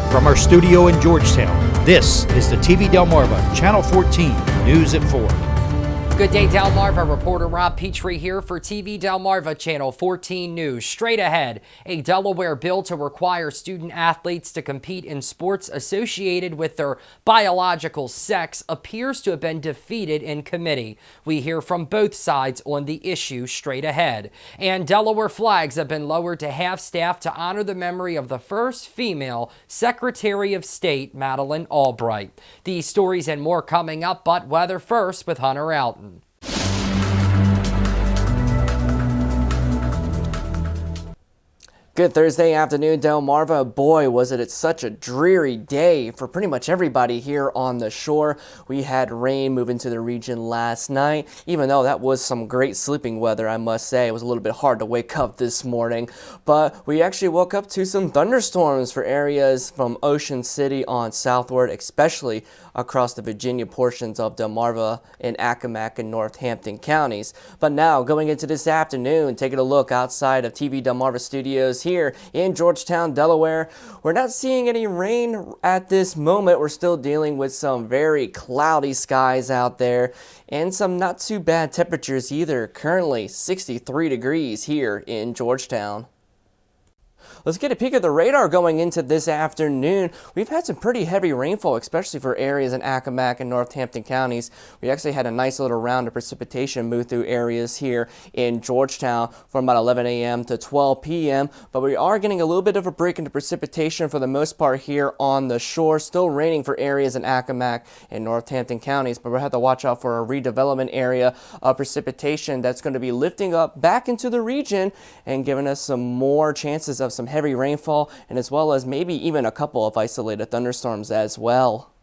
From our studio in Georgetown, this is the TV Delmarva Channel 14 News at 4. Good day, Delmarva. Reporter Rob Petrie here for TV Delmarva Channel 14 News. Straight ahead, a Delaware bill to require student athletes to compete in sports associated with their biological sex appears to have been defeated in committee. We hear from both sides on the issue straight ahead. And Delaware flags have been lowered to half-staff to honor the memory of the first female Secretary of State, Madeline Albright. These stories and more coming up, but weather first with Hunter Alton. Good Thursday afternoon, Delmarva. Boy, was it such a dreary day for pretty much everybody here on the shore. We had rain move into the region last night, even though that was some great sleeping weather, I must say. It was a little bit hard to wake up this morning, but we actually woke up to some thunderstorms for areas from Ocean City on southward, especially across the Virginia portions of Delmarva and Accomack and Northampton counties. But now, going into this afternoon, taking a look outside of TV Delmarva Studios here in Georgetown, Delaware. We're not seeing any rain at this moment. We're still dealing with some very cloudy skies out there and some not too bad temperatures either. Currently 63 degrees here in Georgetown. Let's get a peek at the radar going into this afternoon. We've had some pretty heavy rainfall, especially for areas in Accomack and Northampton counties. We actually had a nice little round of precipitation move through areas here in Georgetown from about 11 a.m. to 12 p.m. But we are getting a little bit of a break into precipitation for the most part here on the shore. Still raining for areas in Accomack and Northampton counties, but we'll have to watch out for a redevelopment area of precipitation that's going to be lifting up back into the region and giving us some more chances of some heavy rainfall, and as well as maybe even a couple of isolated thunderstorms as well.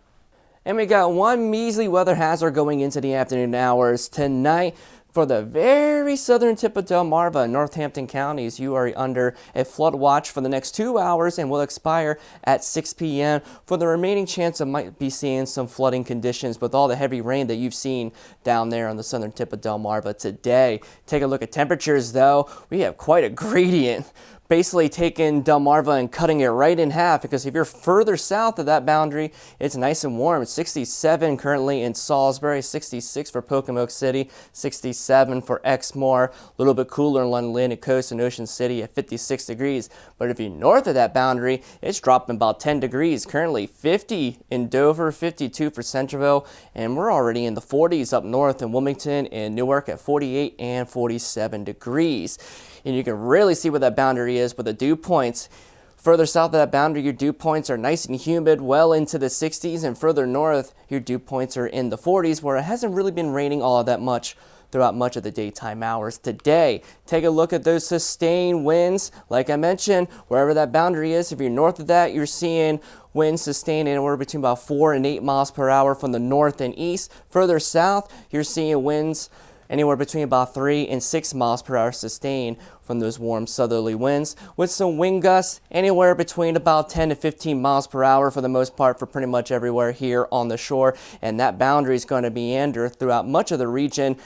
And we got one measly weather hazard going into the afternoon hours tonight. For the very southern tip of Delmarva and Northampton counties, you are under a flood watch for the next 2 hours and will expire at 6 p.m. For the remaining chance of might be seeing some flooding conditions with all the heavy rain that you've seen down there on the southern tip of Delmarva today. Take a look at temperatures though. We have quite a gradient. Basically taking Delmarva and cutting it right in half, because if you're further south of that boundary, it's nice and warm. It's 67 currently in Salisbury, 66 for Pocomoke City, 67 for Exmoor, a little bit cooler in Atlantic Coast and Ocean City at 56 degrees. But if you're north of that boundary, it's dropping about 10 degrees. Currently 50 in Dover, 52 for Centreville, and we're already in the 40s up north in Wilmington and Newark at 48 and 47 degrees. And you can really see where that boundary is with the dew points. Further south of that boundary, your dew points are nice and humid, well into the 60s, and further north, your dew points are in the 40s, where it hasn't really been raining all that much throughout much of the daytime hours today. Take a look at those sustained winds. Like I mentioned, wherever that boundary is, if you're north of that, you're seeing winds sustained anywhere between about 4 and 8 miles per hour from the north and east. Further south, you're seeing winds anywhere between about 3 and 6 miles per hour sustained from those warm southerly winds, with some wind gusts anywhere between about 10 to 15 miles per hour for the most part for pretty much everywhere here on the shore. And that boundary is going to meander throughout much of the region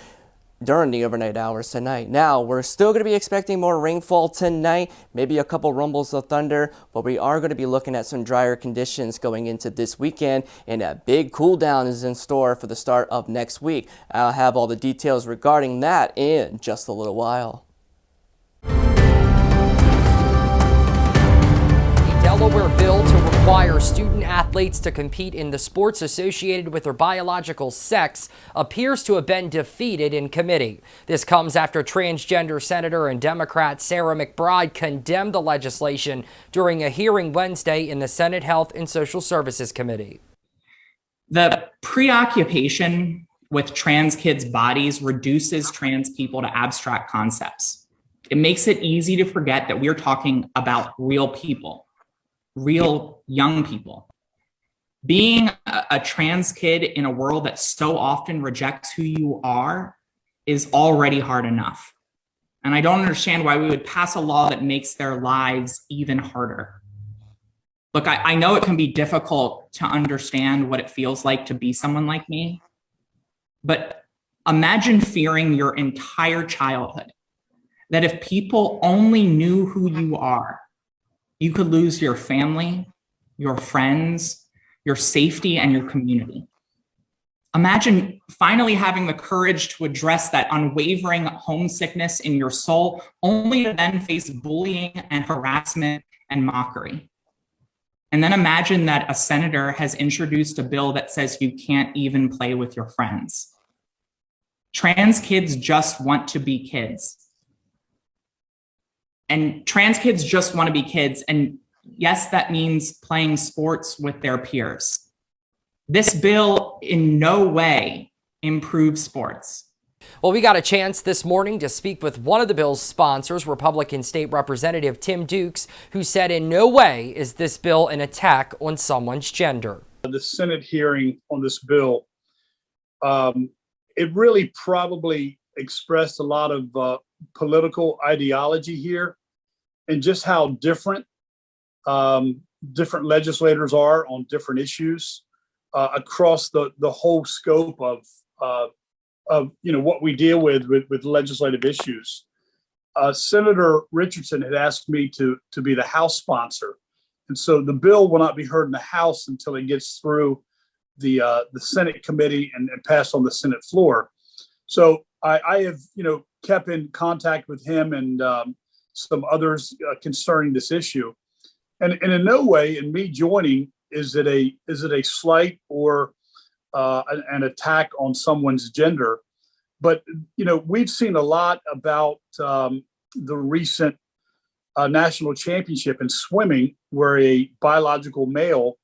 during the overnight hours tonight. Now, we're still going to be expecting more rainfall tonight, maybe a couple rumbles of thunder, but we are going to be looking at some drier conditions going into this weekend, and a big cool down is in store for the start of next week. I'll have all the details regarding that in just a little while. Delaware bill to require student athletes to compete in the sports associated with their biological sex appears to have been defeated in committee. This comes after transgender Senator and Democrat Sarah McBride condemned the legislation during a hearing Wednesday in the Senate Health and Social Services Committee. The preoccupation with trans kids' bodies reduces trans people to abstract concepts. It makes it easy to forget that we're talking about real people. Real young people. Being a trans kid in a world that so often rejects who you are is already hard enough. And I don't understand why we would pass a law that makes their lives even harder. Look, I know it can be difficult to understand what it feels like to be someone like me, but imagine fearing your entire childhood that if people only knew who you are, you could lose your family, your friends, your safety, and your community. Imagine finally having the courage to address that unwavering homesickness in your soul, only to then face bullying and harassment and mockery. And then imagine that a senator has introduced a bill that says you can't even play with your friends. Trans kids just want to be kids. And trans kids just want to be kids. And yes, that means playing sports with their peers. This bill in no way improves sports. Well, we got a chance this morning to speak with one of the bill's sponsors, Republican State Representative Tim Dukes, who said in no way is this bill an attack on someone's gender. The Senate hearing on this bill, it really probably expressed a lot of political ideology here and just how different legislators are on different issues. Across the whole scope of what we deal with legislative issues. Senator Richardson had asked me to be the House sponsor, and so the bill will not be heard in the House until it gets through the Senate committee and passed on the Senate floor. So I have kept in contact with him and some others concerning this issue, and in no way in me joining is it a slight or an attack on someone's gender? But we've seen a lot about the recent national championship in swimming, where a biological male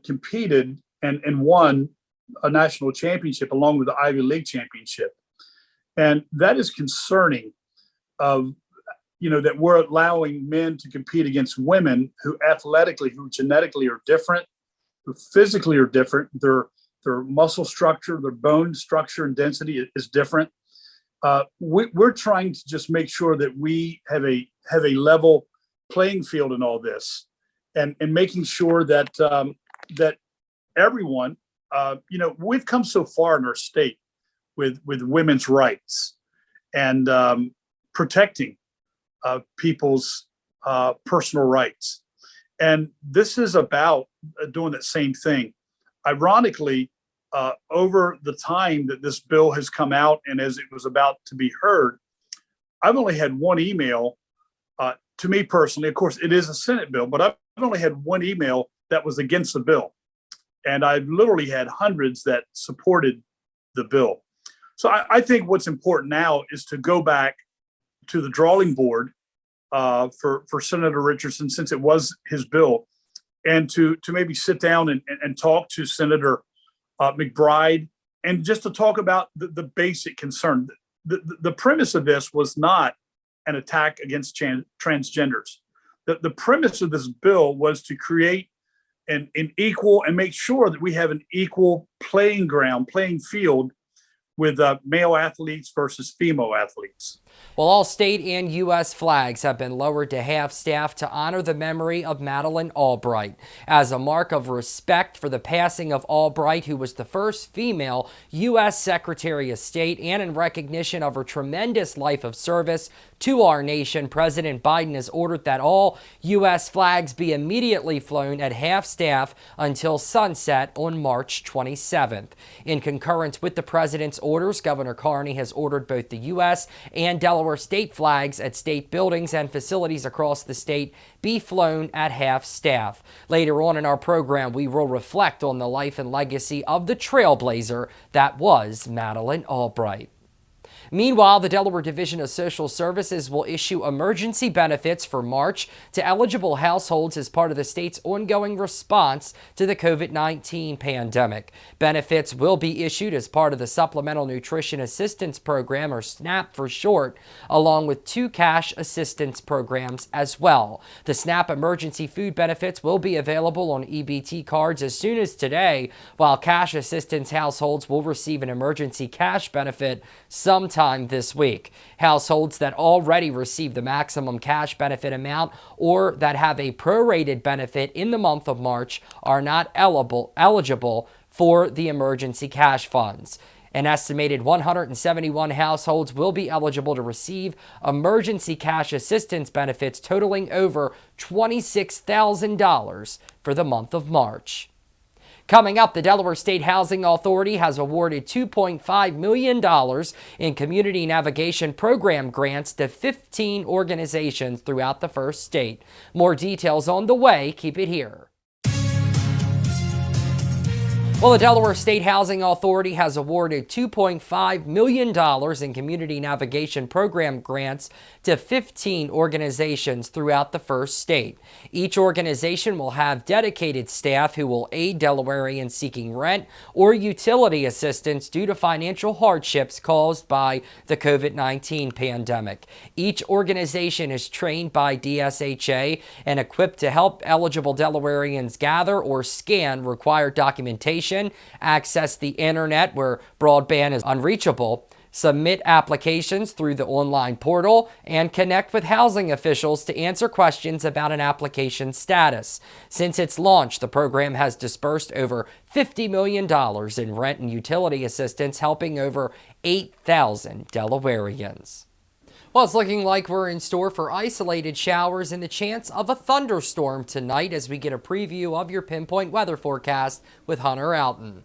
competed and won a national championship along with the Ivy League championship, and that is concerning. That we're allowing men to compete against women who athletically, who genetically are different, who physically are different. Their muscle structure, their bone structure and density is different. We're trying to just make sure that we have a level playing field in all this, and making sure that that everyone, we've come so far in our state with women's rights and protecting people's personal rights. And this is about doing that same thing. Ironically, over the time that this bill has come out and as it was about to be heard, I've only had one email to me personally. Of course, it is a Senate bill, but I've only had one email that was against the bill. And I've literally had hundreds that supported the bill. So I think what's important now is to go back to the drawing board for Senator Richardson, since it was his bill, and to maybe sit down and talk to Senator McBride, and just to talk about the basic concern. The premise of this was not an attack against transgenders. The premise of this bill was to create an equal and make sure that we have an equal playing field with male athletes versus female athletes. Well, all state and U.S. flags have been lowered to half-staff to honor the memory of Madeline Albright. As a mark of respect for the passing of Albright, who was the first female U.S. Secretary of State, and in recognition of her tremendous life of service to our nation, President Biden has ordered that all U.S. flags be immediately flown at half-staff until sunset on March 27th. In concurrence with the president's orders, Governor Carney has ordered both the U.S. and Delaware state flags at state buildings and facilities across the state be flown at half-staff. Later on in our program, we will reflect on the life and legacy of the trailblazer that was Madeline Albright. Meanwhile, the Delaware Division of Social Services will issue emergency benefits for March to eligible households as part of the state's ongoing response to the COVID-19 pandemic. Benefits will be issued as part of the Supplemental Nutrition Assistance Program, or SNAP for short, along with 2 cash assistance programs as well. The SNAP emergency food benefits will be available on EBT cards as soon as today, while cash assistance households will receive an emergency cash benefit sometime this week. Households that already receive the maximum cash benefit amount or that have a prorated benefit in the month of March are not eligible for the emergency cash funds. An estimated 171 households will be eligible to receive emergency cash assistance benefits totaling over $26,000 for the month of March. Coming up, the Delaware State Housing Authority has awarded $2.5 million in community navigation program grants to 15 organizations throughout the first state. More details on the way. Keep it here. Well, the Delaware State Housing Authority has awarded $2.5 million in community navigation program grants to 15 organizations throughout the first state. Each organization will have dedicated staff who will aid Delawareans seeking rent or utility assistance due to financial hardships caused by the COVID-19 pandemic. Each organization is trained by DSHA and equipped to help eligible Delawareans gather or scan required documentation, access the internet where broadband is unreachable, submit applications through the online portal, and connect with housing officials to answer questions about an application status. Since its launch, the program has dispersed over $50 million in rent and utility assistance, helping over 8,000 Delawareans. Well, it's looking like we're in store for isolated showers and the chance of a thunderstorm tonight as we get a preview of your pinpoint weather forecast with Hunter Alton.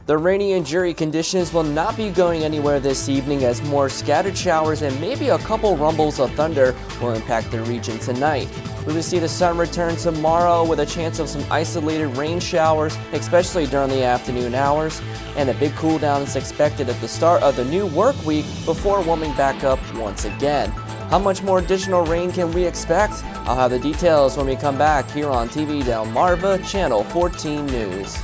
The rainy and dreary conditions will not be going anywhere this evening as more scattered showers and maybe a couple rumbles of thunder will impact the region tonight. We will see the sun return tomorrow with a chance of some isolated rain showers, especially during the afternoon hours, and a big cool down is expected at the start of the new work week before warming back up once again. How much more additional rain can we expect? I'll have the details when we come back here on TV Delmarva Channel 14 News.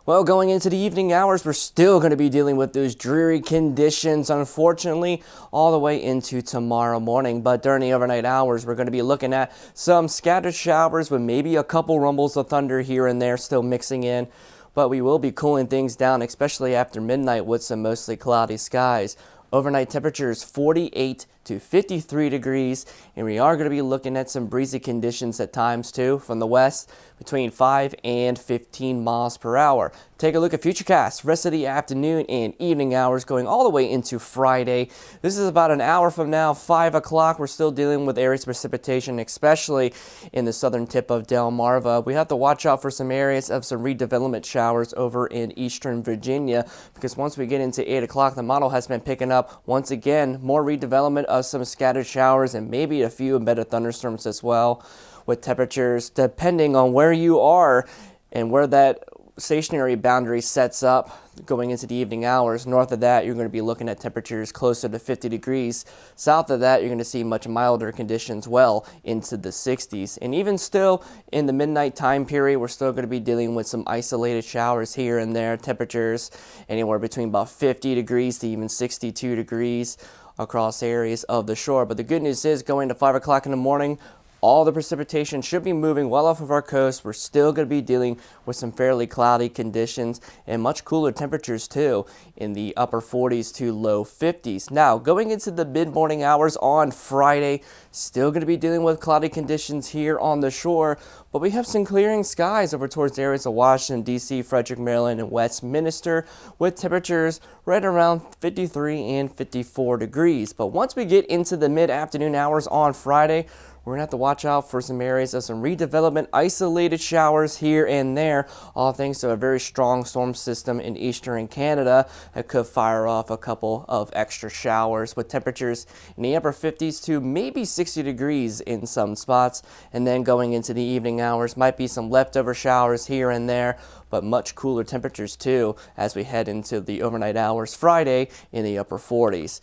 Well, going into the evening hours, we're still going to be dealing with those dreary conditions, unfortunately, all the way into tomorrow morning. But during the overnight hours, we're going to be looking at some scattered showers with maybe a couple rumbles of thunder here and there still mixing in. But we will be cooling things down, especially after midnight with some mostly cloudy skies. Overnight temperatures 48 to 53 degrees, and we are going to be looking at some breezy conditions at times too from the west between 5 and 15 miles per hour. Take a look at Futurecast, rest of the afternoon and evening hours going all the way into Friday. This is about an hour from now, 5 o'clock. We're still dealing with areas of precipitation, especially in the southern tip of Delmarva. We have to watch out for some areas of some redevelopment showers over in eastern Virginia, because once we get into 8 o'clock, the model has been picking up once again more redevelopment of some scattered showers and maybe a few embedded thunderstorms as well, with temperatures depending on where you are and where that stationary boundary sets up going into the evening hours. North of that, you're going to be looking at temperatures closer to 50 degrees. South of that, you're going to see much milder conditions well into the 60s. And even still in the midnight time period, we're still going to be dealing with some isolated showers here and there. Temperatures anywhere between about 50 degrees to even 62 degrees across areas of the shore. But the good news is, going to 5 o'clock in the morning, all the precipitation should be moving well off of our coast. We're still going to be dealing with some fairly cloudy conditions and much cooler temperatures too, in the upper 40s to low 50s. Now, going into the mid-morning hours on Friday, still going to be dealing with cloudy conditions here on the shore, but we have some clearing skies over towards areas of Washington, D.C., Frederick, Maryland, and Westminster, with temperatures right around 53 and 54 degrees. But once we get into the mid-afternoon hours on Friday, we're going to have to watch out for some areas of some redevelopment, isolated showers here and there, all thanks to a very strong storm system in eastern Canada that could fire off a couple of extra showers, with temperatures in the upper 50s to maybe 60 degrees in some spots. And then going into the evening hours, might be some leftover showers here and there, but much cooler temperatures too as we head into the overnight hours Friday in the upper 40s.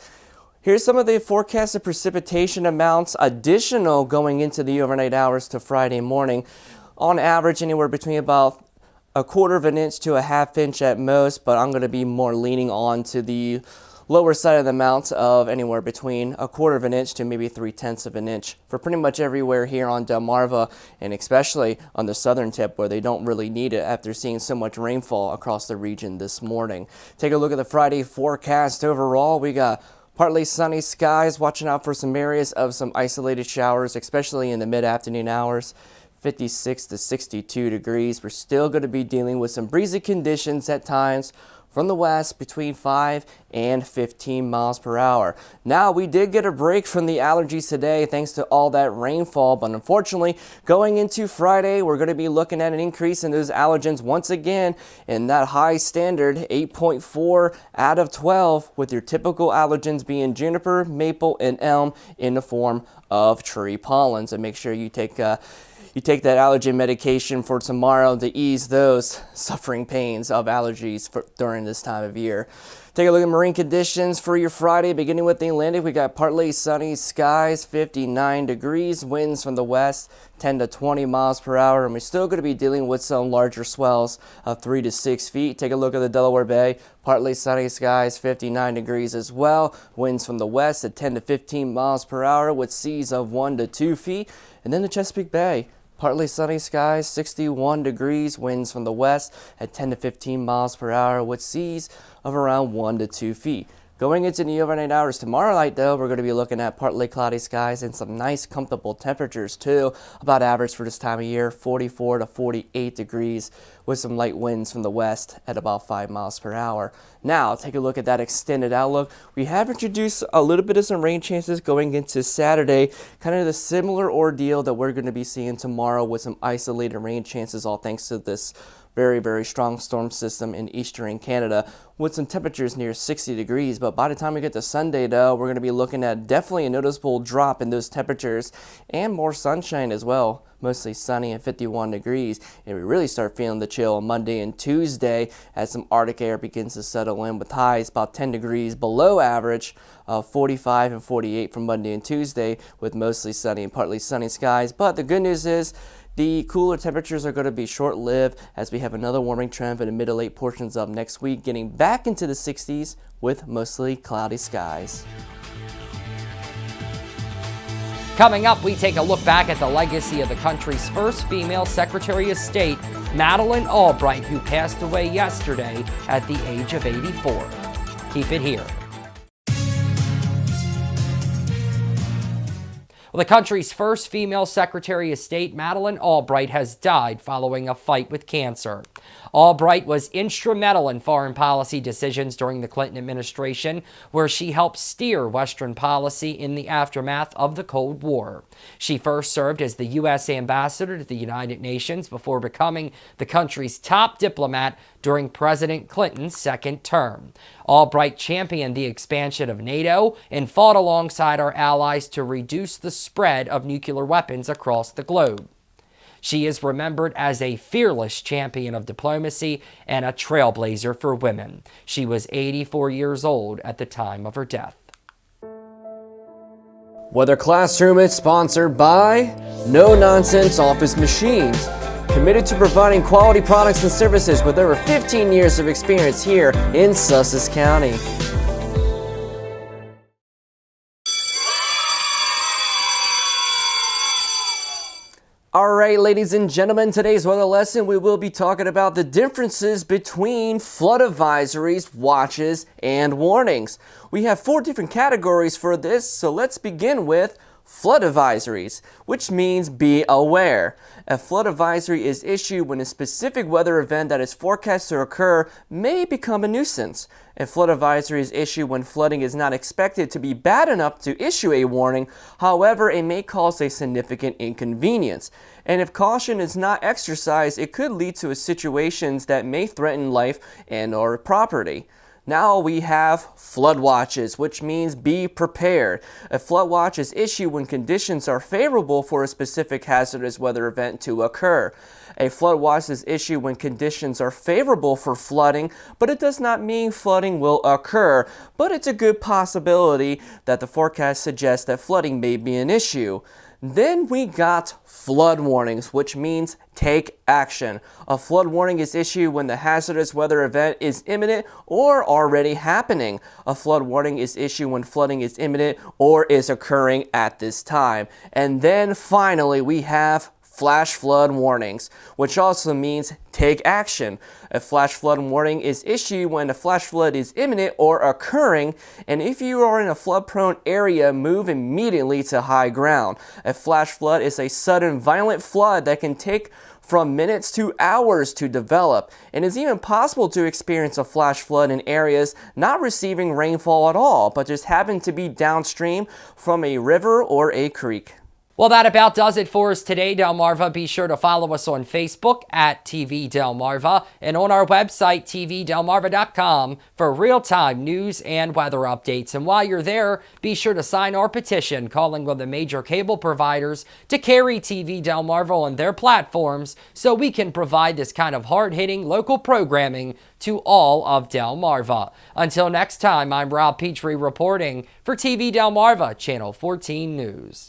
Here's some of the forecasted precipitation amounts additional going into the overnight hours to Friday morning. On average, anywhere between about a quarter of an inch to a half inch at most, but I'm going to be more leaning on to the lower side of the amount of anywhere between a quarter of an inch to maybe 3/10 of an inch for pretty much everywhere here on Delmarva, and especially on the southern tip where they don't really need it after seeing so much rainfall across the region this morning. Take a look at the Friday forecast overall. We got Partly sunny skies, watching out for some areas of some isolated showers, especially in the mid-afternoon hours. 56 to 62 degrees. We're still going to be dealing with some breezy conditions at times from the west between 5 and 15 miles per hour. Now, we did get a break from the allergies today thanks to all that rainfall, but unfortunately, going into Friday, we're going to be looking at an increase in those allergens once again in that high standard, 8.4 out of 12, with your typical allergens being juniper, maple, and elm in the form of tree pollens. And make sure you take that allergen medication for tomorrow to ease those suffering pains of allergies during this time of year. Take a look at marine conditions for your Friday. Beginning with the Atlantic, we got partly sunny skies, 59 degrees, winds from the west, 10 to 20 miles per hour, and we're still going to be dealing with some larger swells of 3 to 6 feet. Take a look at the Delaware Bay, partly sunny skies, 59 degrees as well, winds from the west at 10 to 15 miles per hour with seas of 1 to 2 feet. And then the Chesapeake Bay, partly sunny skies, 61 degrees, winds from the west at 10 to 15 miles per hour with seas of around 1 to 2 feet. Going into the overnight hours tomorrow night, though, we're going to be looking at partly cloudy skies and some nice comfortable temperatures too. About average for this time of year, 44 to 48 degrees with some light winds from the west at about 5 miles per hour. Now, take a look at that extended outlook. We have introduced a little bit of some rain chances going into Saturday, kind of the similar ordeal that we're going to be seeing tomorrow with some isolated rain chances, all thanks to this very, very strong storm system in eastern Canada with some temperatures near 60 degrees. But by the time we get to Sunday, though, we're going to be looking at definitely a noticeable drop in those temperatures and more sunshine as well. Mostly sunny at 51 degrees. And we really start feeling the chill on Monday and Tuesday as some Arctic air begins to settle in with highs about 10 degrees below average of 45 and 48 from Monday and Tuesday with mostly sunny and partly sunny skies. But the good news is the cooler temperatures are going to be short-lived as we have another warming trend for the mid to late portions of next week, getting back into the 60s with mostly cloudy skies. Coming up, we take a look back at the legacy of the country's first female Secretary of State, Madeline Albright, who passed away yesterday at the age of 84. Keep it here. Well, the country's first female Secretary of State, Madeline Albright, has died following a fight with cancer. Albright was instrumental in foreign policy decisions during the Clinton administration, where she helped steer Western policy in the aftermath of the Cold War. She first served as the U.S. ambassador to the United Nations before becoming the country's top diplomat during President Clinton's second term. Albright championed the expansion of NATO and fought alongside our allies to reduce the spread of nuclear weapons across the globe. She is remembered as a fearless champion of diplomacy and a trailblazer for women. She was 84 years old at the time of her death. Weather Classroom is sponsored by No Nonsense Office Machines, committed to providing quality products and services with over 15 years of experience here in Sussex County. All right, ladies and gentlemen, today's weather lesson, we will be talking about the differences between flood advisories, watches, and warnings. We have 4 different categories for this, so let's begin with flood advisories, which means be aware. A flood advisory is issued when a specific weather event that is forecast to occur may become a nuisance. A flood advisory is issued when flooding is not expected to be bad enough to issue a warning. However, it may cause a significant inconvenience. And if caution is not exercised, it could lead to situations that may threaten life and/or property. Now we have flood watches, which means be prepared. A flood watch is issued when conditions are favorable for a specific hazardous weather event to occur. A flood watch is issued when conditions are favorable for flooding, but it does not mean flooding will occur. But it's a good possibility that the forecast suggests that flooding may be an issue. Then we got flood warnings, which means take action. A flood warning is issued when the hazardous weather event is imminent or already happening. A flood warning is issued when flooding is imminent or is occurring at this time. And then finally we have flash flood warnings, which also means take action. A flash flood warning is issued when a flash flood is imminent or occurring, and if you are in a flood-prone area, move immediately to high ground. A flash flood is a sudden violent flood that can take from minutes to hours to develop, and it's even possible to experience a flash flood in areas not receiving rainfall at all, but just happen to be downstream from a river or a creek. Well, that about does it for us today, Delmarva. Be sure to follow us on Facebook at TV Delmarva and on our website, tvdelmarva.com, for real-time news and weather updates. And while you're there, be sure to sign our petition calling on the major cable providers to carry TV Delmarva on their platforms so we can provide this kind of hard-hitting local programming to all of Delmarva. Until next time, I'm Rob Petrie reporting for TV Delmarva, Channel 14 News.